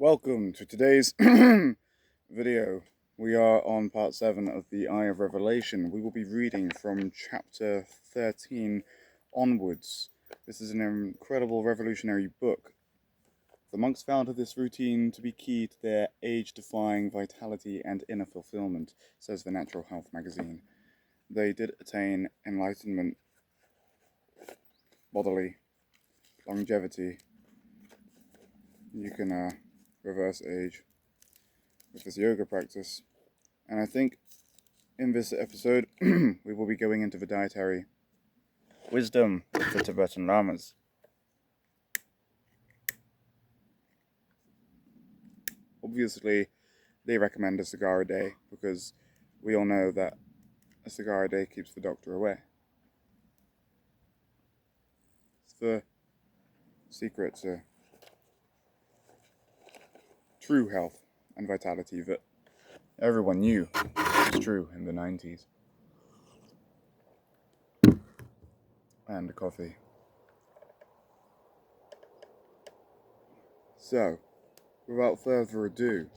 Welcome to today's video. We are on part 7 of the Eye of Revelation. We will be reading from chapter 13 onwards. This is an incredible revolutionary book. The monks found this routine to be key to their age-defying vitality and inner fulfillment, says the Natural Health magazine. They did attain enlightenment, bodily, longevity. You can reverse age with this yoga practice. And I think in this episode, we will be going into the dietary wisdom of the Tibetan Lamas. Obviously, they recommend a cigar a day because we all know that a cigar a day keeps the doctor away. It's the secret to true health and vitality that everyone knew was true in the 90s. And coffee. So, without further ado,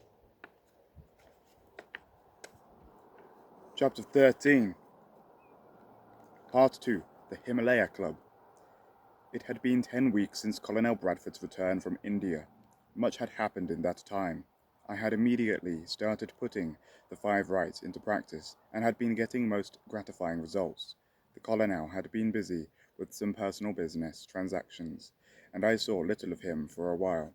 Chapter 13, Part 2, The Himalaya Club. It had been 10 weeks since Colonel Bradford's return from India. Much had happened in that time. I had immediately started putting the 5 rites into practice and had been getting most gratifying results. The colonel had been busy with some personal business transactions, and I saw little of him for a while.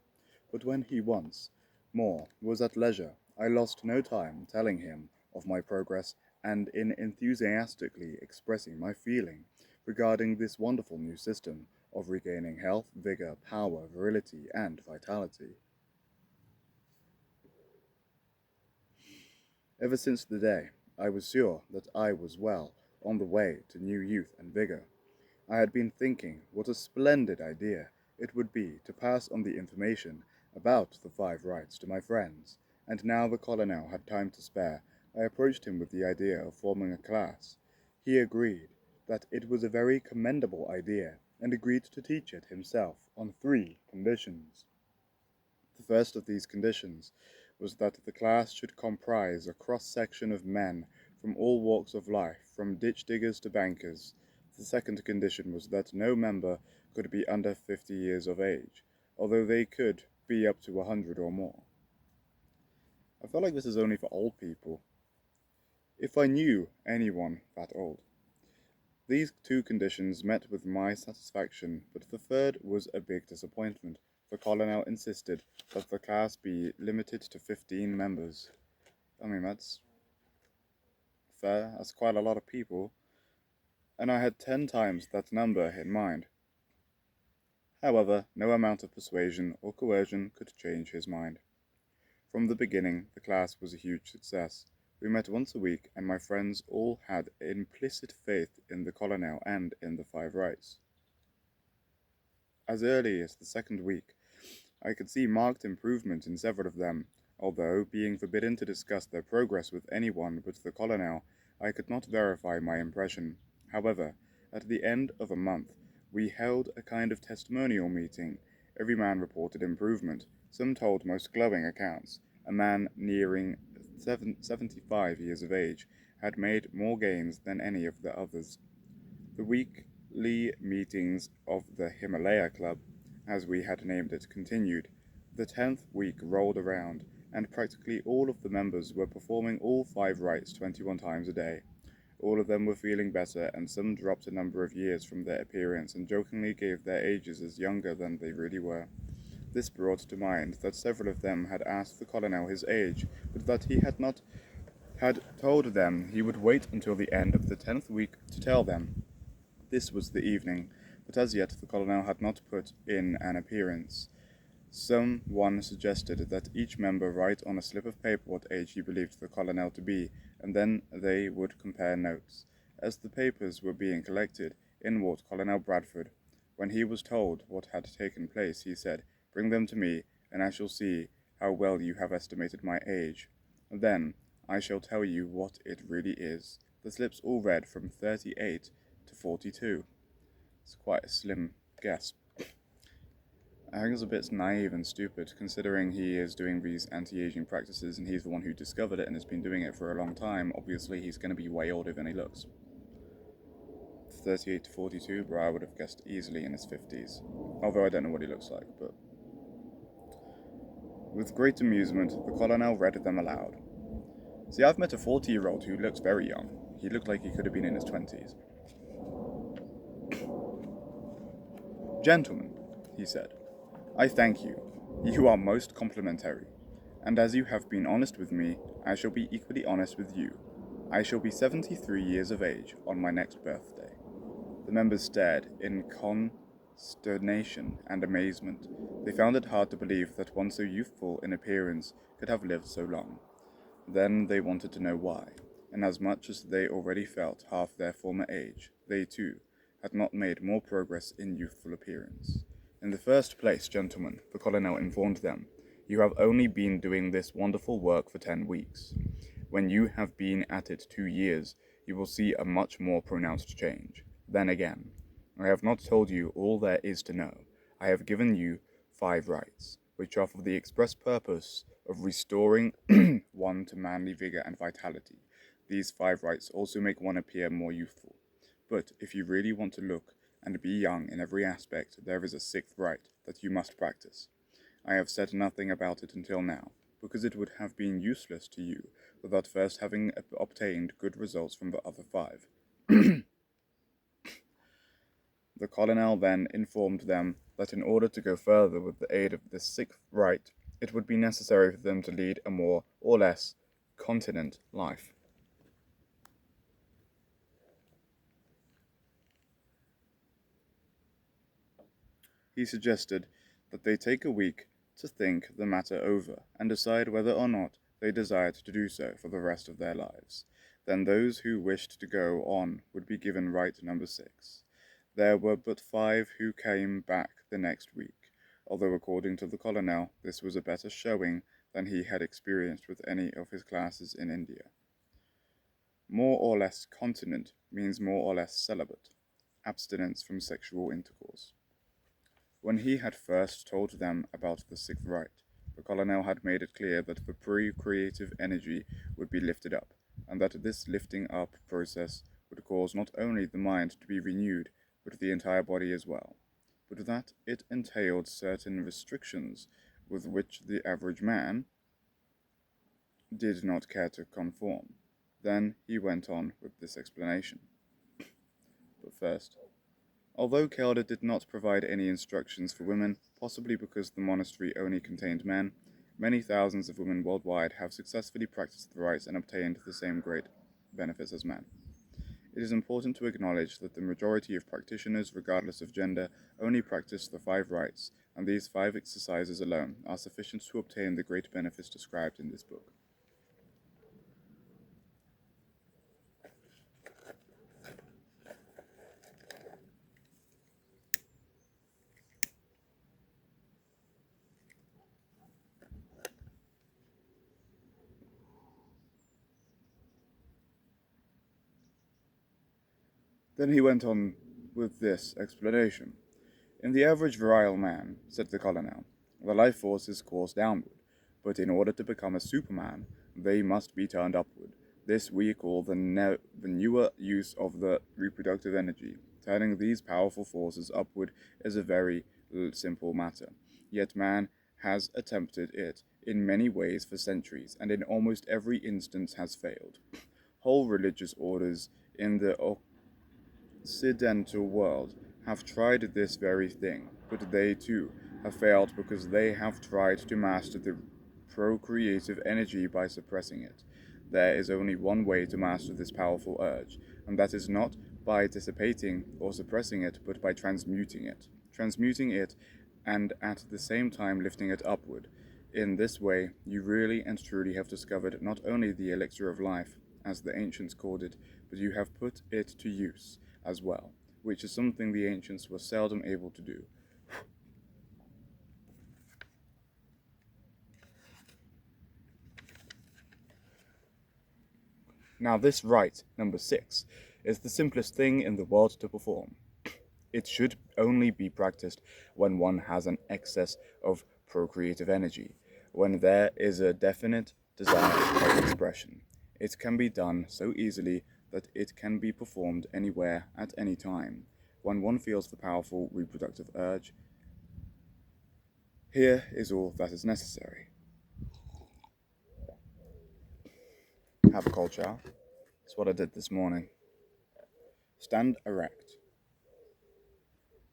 But when he once more was at leisure, I lost no time telling him of my progress and in enthusiastically expressing my feeling regarding this wonderful new system of regaining health, vigor, power, virility, and vitality. Ever since the day I was sure that I was well on the way to new youth and vigor, I had been thinking what a splendid idea it would be to pass on the information about the 5 rites to my friends, and now the colonel had time to spare, I approached him with the idea of forming a class. He agreed that it was a very commendable idea, and agreed to teach it himself on 3 conditions. The first of these conditions was that the class should comprise a cross-section of men from all walks of life, from ditch-diggers to bankers. The second condition was that no member could be under 50 years of age, although they could be up to 100 or more. I felt like this is only for old people, if I knew anyone that old. These 2 conditions met with my satisfaction, but the third was a big disappointment. The colonel insisted that the class be limited to 15 members. I mean, that's fair, that's quite a lot of people, and I had 10 times that number in mind. However, no amount of persuasion or coercion could change his mind. From the beginning, the class was a huge success. We met once a week, and my friends all had implicit faith in the colonel and in the 5 rites. As early as the second week, I could see marked improvement in several of them, although, being forbidden to discuss their progress with anyone but the colonel, I could not verify my impression. However, at the end of a month, we held a kind of testimonial meeting. Every man reported improvement. Some told most glowing accounts. A man nearing 75 years of age had made more gains than any of the others. The weekly meetings of the Himalaya Club, as we had named it, continued. The 10th week rolled around, and practically all of the members were performing all 5 rites 21 times a day. All of them were feeling better, and some dropped a number of years from their appearance and jokingly gave their ages as younger than they really were. This brought to mind that several of them had asked the colonel his age, but that he had told them he would wait until the end of the 10th week to tell them. This was the evening, but as yet the colonel had not put in an appearance. Some one suggested that each member write on a slip of paper what age he believed the colonel to be, and then they would compare notes. As the papers were being collected, in walked Colonel Bradford. When he was told what had taken place, he said, "Bring them to me, and I shall see how well you have estimated my age. Then I shall tell you what it really is." The slips all read from 38 to 42. It's quite a slim guess. I think it's a bit naive and stupid, considering he is doing these anti-aging practices and he's the one who discovered it and has been doing it for a long time. Obviously, he's going to be way older than he looks. 38 to 42, bro, I would have guessed easily in his 50s. Although I don't know what he looks like, but... With great amusement, the colonel read them aloud. See, I've met a 40-year-old who looks very young. He looked like he could have been in his 20s. Gentlemen, he said, I thank you. You are most complimentary. And as you have been honest with me, I shall be equally honest with you. I shall be 73 years of age on my next birthday. The members stared in consternation and amazement. They found it hard to believe that one so youthful in appearance could have lived so long. Then they wanted to know why, and as much as they already felt half their former age, they too had not made more progress in youthful appearance. In the first place, gentlemen, the colonel informed them, you have only been doing this wonderful work for 10 weeks. When you have been at it 2 years, you will see a much more pronounced change. Then again, I have not told you all there is to know. I have given you 5 rites, which are for the express purpose of restoring one to manly vigor and vitality. These 5 rites also make one appear more youthful. But if you really want to look and be young in every aspect, there is a 6th rite that you must practice. I have said nothing about it until now, because it would have been useless to you without first having obtained good results from the other 5. The colonel then informed them that in order to go further with the aid of this 6th rite, it would be necessary for them to lead a more or less continent life. He suggested that they take a week to think the matter over and decide whether or not they desired to do so for the rest of their lives. Then those who wished to go on would be given rite number 6. There were but 5 who came back the next week, although according to the colonel this was a better showing than he had experienced with any of his classes in India. More or less continent means more or less celibate, abstinence from sexual intercourse. When he had first told them about the 6th rite, the colonel had made it clear that the pre-creative energy would be lifted up, and that this lifting up process would cause not only the mind to be renewed, but the entire body as well, but that it entailed certain restrictions with which the average man did not care to conform. Then he went on with this explanation. But first, although Kelder did not provide any instructions for women, possibly because the monastery only contained men, many thousands of women worldwide have successfully practiced the rites and obtained the same great benefits as men. It is important to acknowledge that the majority of practitioners, regardless of gender, only practice the 5 rites, and these 5 exercises alone are sufficient to obtain the great benefits described in this book. Then he went on with this explanation. In the average virile man, said the colonel, the life force is coursed downward, but in order to become a superman, they must be turned upward. This we call the newer use of the reproductive energy. Turning these powerful forces upward is a very simple matter. Yet man has attempted it in many ways for centuries, and in almost every instance has failed. Whole religious orders in the Occidental world have tried this very thing, but they too have failed because they have tried to master the procreative energy by suppressing it. There is only one way to master this powerful urge, and that is not by dissipating or suppressing it, but by transmuting it. Transmuting it and at the same time lifting it upward. In this way, you really and truly have discovered not only the elixir of life, as the ancients called it, but you have put it to use as well, which is something the ancients were seldom able to do. Now this rite, number 6, is the simplest thing in the world to perform. It should only be practiced when one has an excess of procreative energy, when there is a definite desire of expression. It can be done so easily that it can be performed anywhere at any time. When one feels the powerful reproductive urge, here is all that is necessary. Have a cold shower. That's what I did this morning. Stand erect,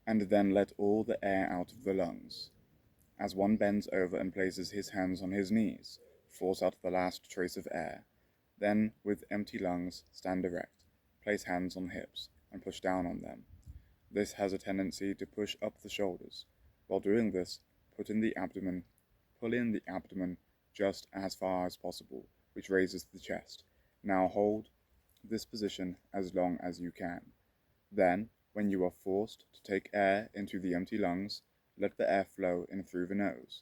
and then let all the air out of the lungs. As one bends over and places his hands on his knees, force out the last trace of air. Then, with empty lungs, stand erect, place hands on hips, and push down on them. This has a tendency to push up the shoulders. While doing this, pull in the abdomen just as far as possible, which raises the chest. Now hold this position as long as you can. Then, when you are forced to take air into the empty lungs, let the air flow in through the nose.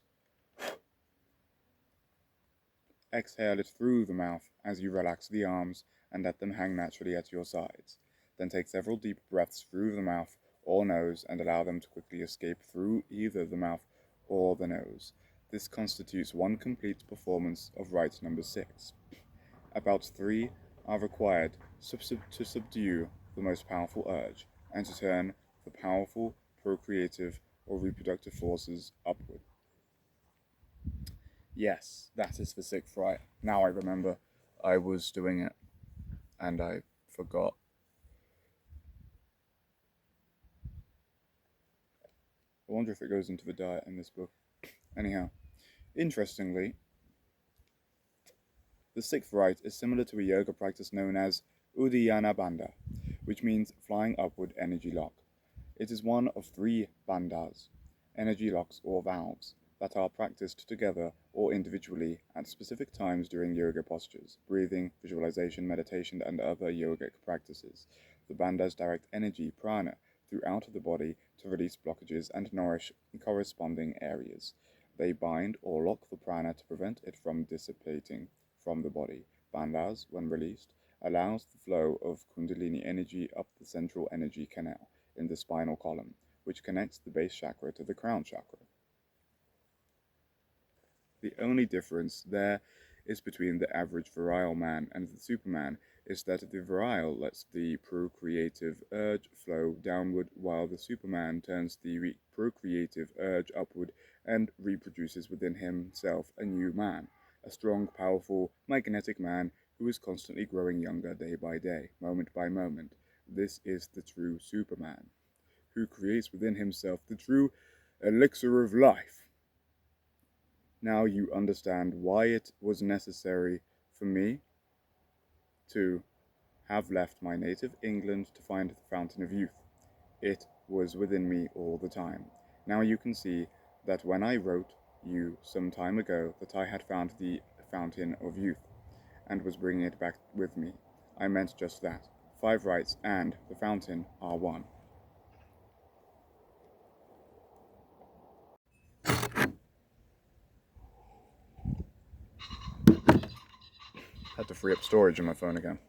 Exhale it through the mouth as you relax the arms and let them hang naturally at your sides. Then take several deep breaths through the mouth or nose and allow them to quickly escape through either the mouth or the nose. This constitutes one complete performance of rite number 6. About 3 are required to subdue the most powerful urge and to turn the powerful procreative or reproductive forces upward. Yes, that is the 6th rite. Now I remember I was doing it and I forgot. I wonder if it goes into the diet in this book. Anyhow, interestingly, the 6th rite is similar to a yoga practice known as Uddiyana Bandha, which means flying upward energy lock. It is one of 3 bandhas, energy locks or valves, that are practiced together or individually at specific times during yoga postures, breathing, visualization, meditation, and other yogic practices. The bandhas direct energy, prana, throughout the body to release blockages and nourish corresponding areas. They bind or lock the prana to prevent it from dissipating from the body. Bandhas, when released, allows the flow of kundalini energy up the central energy canal in the spinal column, which connects the base chakra to the crown chakra. The only difference there is between the average virile man and the superman is that the virile lets the procreative urge flow downward while the superman turns the procreative urge upward and reproduces within himself a new man, a strong, powerful, magnetic man who is constantly growing younger day by day, moment by moment. This is the true superman, who creates within himself the true elixir of life. Now you understand why it was necessary for me to have left my native England to find the fountain of youth. It was within me all the time. Now you can see that when I wrote you some time ago that I had found the fountain of youth and was bringing it back with me, I meant just that. 5 rites and the fountain are one. Had to free up storage on my phone again.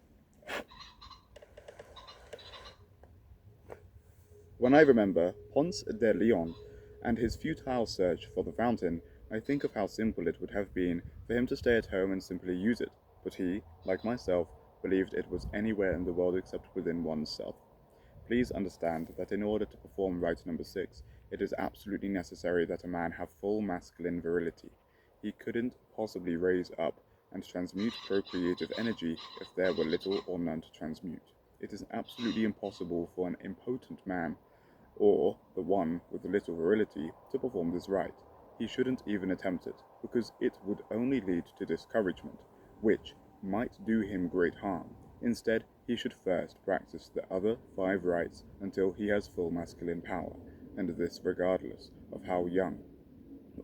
When I remember Ponce de Leon and his futile search for the fountain, I think of how simple it would have been for him to stay at home and simply use it, but he, like myself, believed it was anywhere in the world except within oneself. Please understand that in order to perform rite number 6, it is absolutely necessary that a man have full masculine virility. He couldn't possibly raise up and transmute procreative energy if there were little or none to transmute. It is absolutely impossible for an impotent man, or the one with little virility, to perform this rite. He shouldn't even attempt it, because it would only lead to discouragement, which might do him great harm. Instead, he should first practice the other 5 rites until he has full masculine power, and this regardless of how young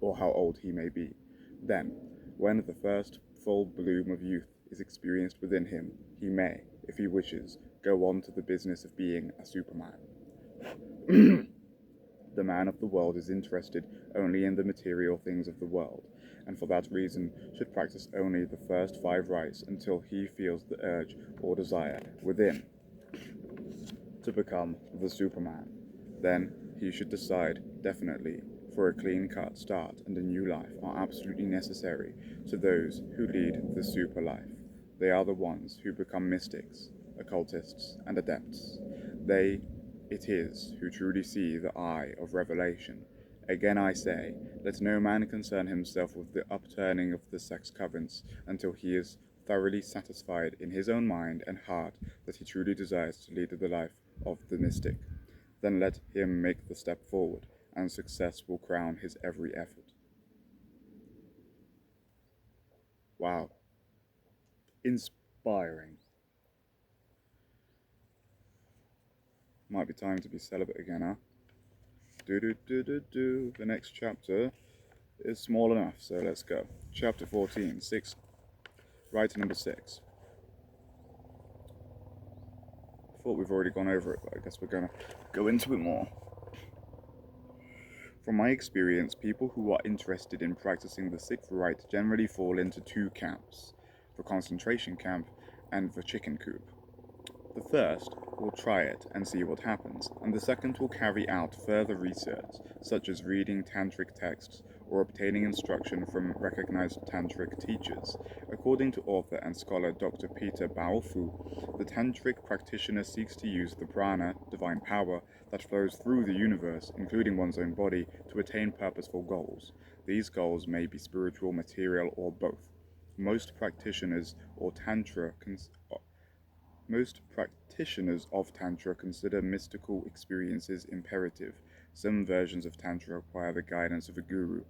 or how old he may be. Then, when the first full bloom of youth is experienced within him, he may, if he wishes, go on to the business of being a superman. The man of the world is interested only in the material things of the world, and for that reason should practice only the first 5 rites until he feels the urge or desire within to become the superman. then he should decide definitely, for a clean-cut start and a new life are absolutely necessary to those who lead the super life. They are the ones who become mystics, occultists, and adepts. They it is who truly see the eye of revelation. Again I say, let no man concern himself with the upturning of the sex currents until he is thoroughly satisfied in his own mind and heart that he truly desires to lead the life of the mystic. Then let him make the step forward, and success will crown his every effort. Wow. Inspiring. Might be time to be celibate again, huh? The next chapter is small enough, so let's go. Chapter 14, 6. Rite number 6. I thought we've already gone over it, but I guess we're gonna go into it more. From my experience, people who are interested in practicing the sixth rite generally fall into two camps, the concentration camp and the chicken coop. The first will try it and see what happens, and the second will carry out further research, such as reading tantric texts or obtaining instruction from recognized tantric teachers. According to author and scholar Dr. Peter Baofu, the tantric practitioner seeks to use the prana, divine power, that flows through the universe, including one's own body, to attain purposeful goals. These goals may be spiritual, material, or both. Most practitioners of Tantra consider mystical experiences imperative. Some versions of Tantra require the guidance of a guru.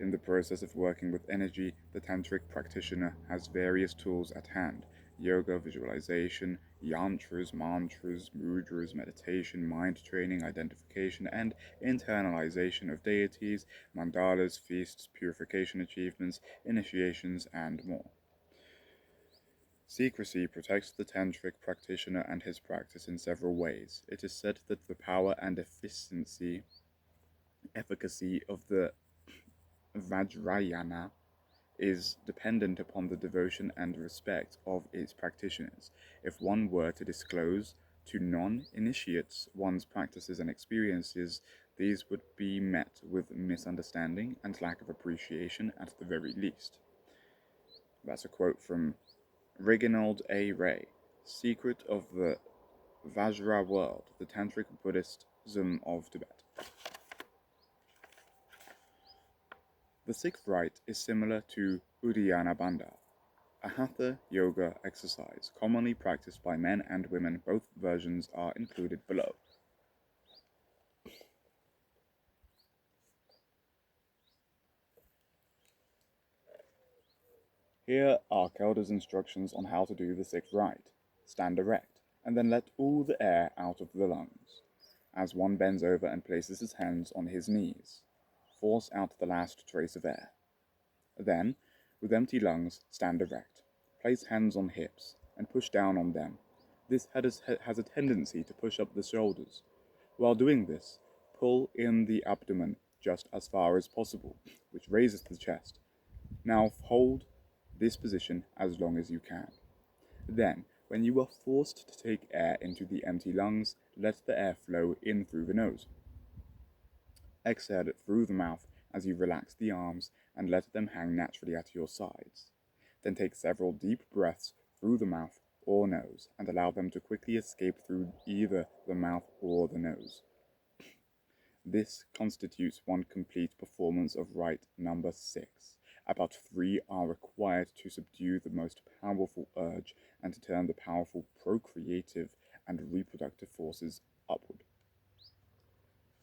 In the process of working with energy, the Tantric practitioner has various tools at hand: yoga, visualization, yantras, mantras, mudras, meditation, mind training, identification, and internalization of deities, mandalas, feasts, purification achievements, initiations, and more. Secrecy protects the tantric practitioner and his practice in several ways. It is said that the power and efficacy of the Vajrayana is dependent upon the devotion and respect of its practitioners. If one were to disclose to non-initiates one's practices and experiences, these would be met with misunderstanding and lack of appreciation at the very least. That's a quote from Reginald A. Ray, Secret of the Vajra World, the Tantric Buddhism of Tibet. The sixth rite is similar to Uddiyana Bandha, a hatha yoga exercise commonly practiced by men and women. Both versions are included below. Here are Kelder's instructions on how to do the sixth rite. Stand erect, and then let all the air out of the lungs. As one bends over and places his hands on his knees, force out the last trace of air. Then, with empty lungs, stand erect. Place hands on hips, and push down on them. This has a tendency to push up the shoulders. While doing this, pull in the abdomen just as far as possible, which raises the chest. Now hold this position as long as you can. Then, when you are forced to take air into the empty lungs, let the air flow in through the nose. Exhale it through the mouth as you relax the arms and let them hang naturally at your sides. Then take several deep breaths through the mouth or nose and allow them to quickly escape through either the mouth or the nose. This constitutes one complete performance of rite number 6. About 3 are required to subdue the most powerful urge and to turn the powerful procreative and reproductive forces upward.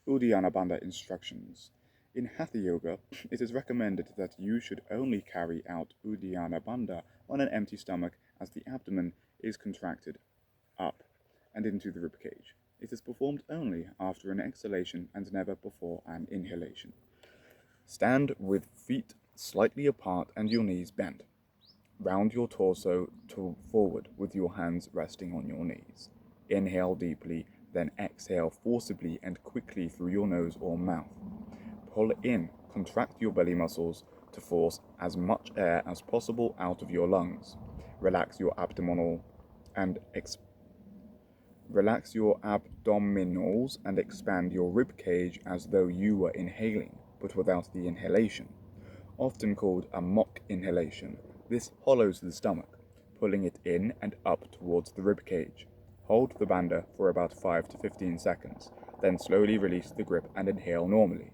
Uddiyana Bandha instructions. In Hatha Yoga, it is recommended that you should only carry out Uddiyana Bandha on an empty stomach as the abdomen is contracted up and into the ribcage. It is performed only after an exhalation and never before an inhalation. Stand with feet slightly apart and your knees bent. Round your torso forward with your hands resting on your knees. Inhale deeply, then exhale forcibly and quickly through your nose or mouth. Pull in, contract your belly muscles to force as much air as possible out of your lungs. Relax your abdominal and Relax your abdominals and expand your rib cage as though you were inhaling, but without the inhalation. Often called a mock inhalation, this hollows the stomach, pulling it in and up towards the rib cage. Hold the bandha for about 5 to 15 seconds, then slowly release the grip and inhale normally.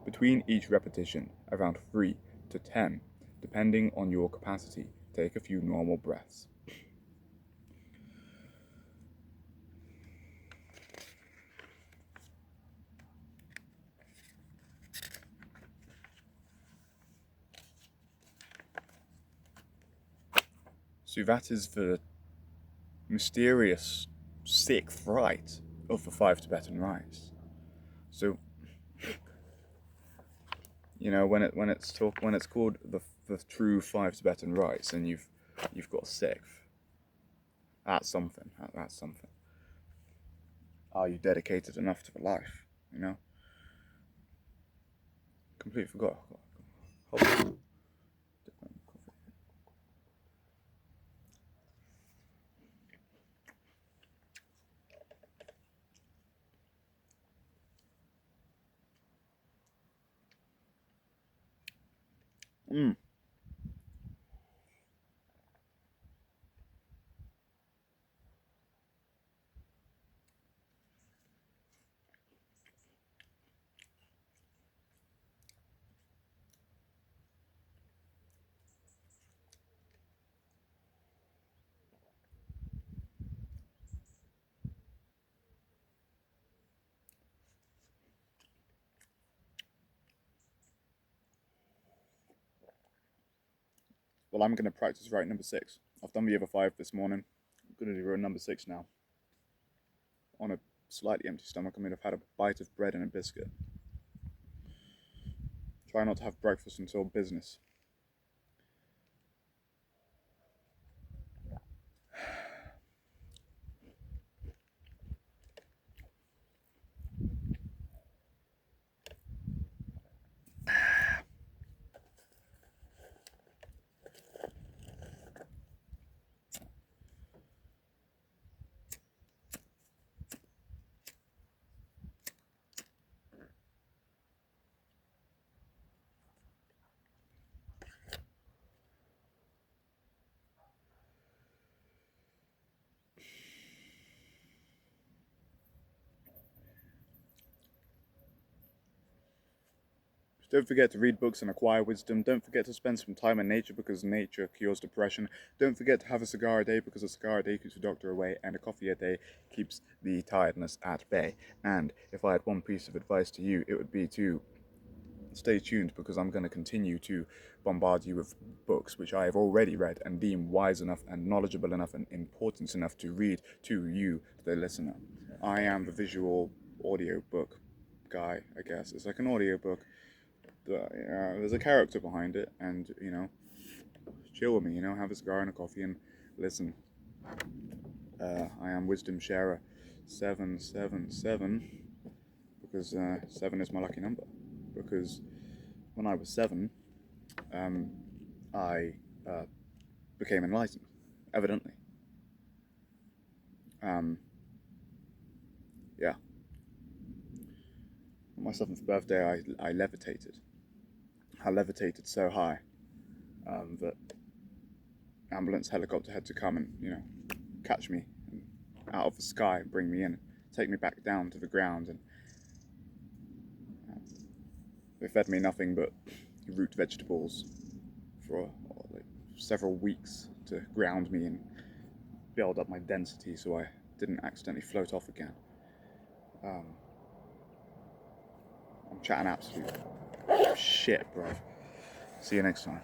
Between each repetition, around 3 to 10, depending on your capacity, take a few normal breaths. So that is the mysterious 6th rite of the 5 Tibetan rites. So, you know, when it's called the true 5 Tibetan rites, and you've got 6th, that's something. That's something. Are you dedicated enough to the life? You know. Completely forgot. Hold on. Well, I'm going to practice rite number 6. I've done the other 5 this morning. I'm going to do rite number 6 now. On a slightly empty stomach. I mean, I've had a bite of bread and a biscuit. Try not to have breakfast until business. Don't forget to read books and acquire wisdom. Don't forget to spend some time in nature because nature cures depression. Don't forget to have a cigar a day because a cigar a day keeps the doctor away, and a coffee a day keeps the tiredness at bay. And if I had one piece of advice to you, it would be to stay tuned, because I'm going to continue to bombard you with books which I have already read and deem wise enough and knowledgeable enough and important enough to read to you, the listener. I am the visual audio book guy, I guess. It's like an audio book. There's a character behind it, and chill with me, have a cigar and a coffee and listen. I am Wisdom Sharer 777 because 7 is my lucky number. Because when I was 7, I became enlightened, evidently. Yeah. On my 7th birthday, I levitated. I levitated so high that ambulance helicopter had to come and catch me out of the sky and bring me in, take me back down to the ground, and they fed me nothing but root vegetables for like several weeks to ground me and build up my density so I didn't accidentally float off again. I'm chatting absolute shit, bro. See you next time.